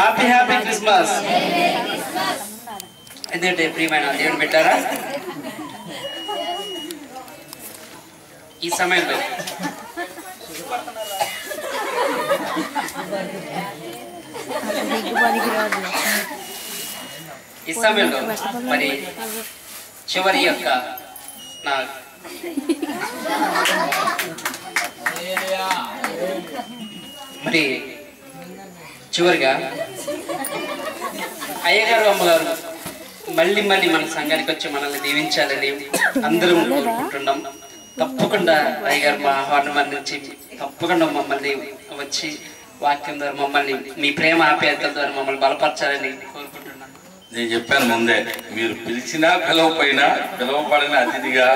Happy happy Christmas. ఎందుకంటే ప్రియమైన దేవుని పెట్టారా ఈ సమయంలో మరి చివరి యొక్క నా మరి చివరిగా అయ్యగారు అమ్మగారు మళ్ళీ మళ్ళీ మన సంఘానికి వచ్చి మనల్ని దీవించాలని అందరం కోరుకుంటున్నాం. తప్పకుండా అయ్యగారు మా ఆహ్వానం అందించి తప్పకుండా మమ్మల్ని వచ్చి వాక్యం ద్వారా మమ్మల్ని మీ ప్రేమ ఆప్యాయతల ద్వారా మమ్మల్ని బలపరచాలని కోరుకుంటున్నాను. నేను చెప్పాను ముందే, మీరు పిలిచినా పిలవపోయినా పిలవబడిన అతిథిగా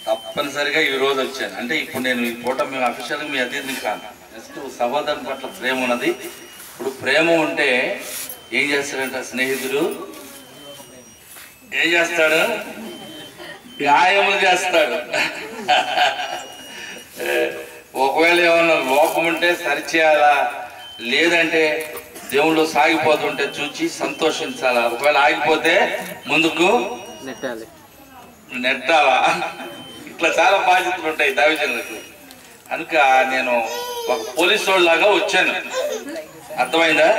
తప్పనిసరిగా ఈ రోజు వచ్చాను. అంటే ఇప్పుడు నేను ఈ పూట మేము అఫీషియల్గా మీ అతిథిని కాదు, జస్ట్ సహోదరుని పట్ల ప్రేమ ఉన్నది. ఇప్పుడు ప్రేమ ఉంటే ఏం చేస్తాడంట స్నేహితుడు, ఏం చేస్తాడు, వ్యాయామం చేస్తాడు. ఒకవేళ ఏమన్నా లోపం ఉంటే సరిచేయాలా, లేదంటే దేవుళ్ళు సాగిపోతుంటే చూచి సంతోషించాలా, ఒకవేళ ఆగిపోతే ముందుకు నెట్టాలా. ఇట్లా చాలా బాధ్యతలు ఉంటాయి దైవజనులకు. కనుక నేను ఒక పోలీసు వాళ్ళలాగా వచ్చాను, అర్థమైందా?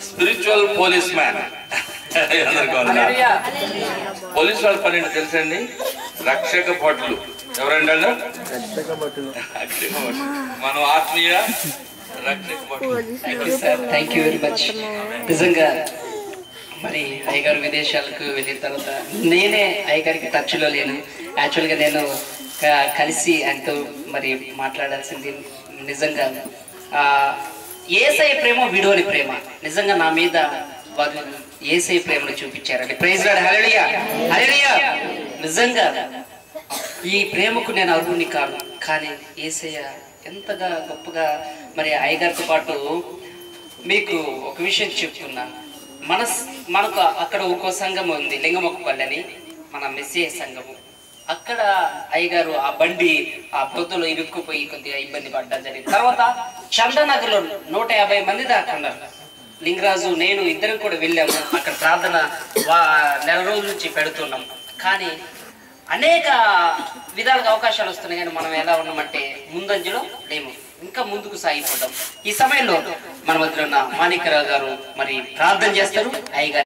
Spiritual police man. పోలీసు వాళ్ళ పని ఏంటో తెలుసండి, రక్షక భటులు. ఎవరండి వాళ్ళు? మనం ఆత్మీయ రక్షక భటులు. Thank you very much. నిజంగా మరి అయ్యగారు విదేశాలకు వెళ్ళిన తర్వాత నేనే అయ్యగారికి టచ్లో లేను. యాక్చువల్గా నేను కలిసి ఆయనతో మరి మాట్లాడాల్సింది. నిజంగా యేసయ్య ప్రేమ విడోని ప్రేమ. నిజంగా నా మీద వారు యేసయ్య ప్రేమను చూపించారండి. ప్రైజ్ లార్డ్, హల్లెలూయా హల్లెలూయా. నిజంగా ఈ ప్రేమకు నేను అర్హుని కాను, కానీ యేసయ్య ఎంతగా గొప్పగా మరి అయ్యగారితో పాటు మీకు ఒక విషయం చెప్తున్నాను. మనకు అక్కడ ఒక్కో సంఘం ఉంది, లింగమొక్కపల్లి అని, మన మెస్సియ సంఘము. అక్కడ అయ్యగారు ఆ బండి ఆ పొద్దులో ఇరుక్కుపోయి కొద్దిగా ఇబ్బంది పడ్డం జరిగింది. తర్వాత చందనగర్లో 150 మంది దాకా ఉన్నారు. లింగరాజు నేను ఇద్దరం కూడా వెళ్ళాము. అక్కడ ప్రార్థన నెల రోజుల నుంచి పెడుతున్నాం. కానీ అనేక విధాలుగా అవకాశాలు వస్తున్నాయి, కానీ మనం ఎలా ఉన్నామంటే ముందంజలో లేము, ఇంకా ముందుకు సాగిపోతాం. ఈ సమయంలో మన మధ్యలో ఉన్న మాణిక్యరావు గారు మరి ప్రార్థన చేస్తారు. అయ్యగారు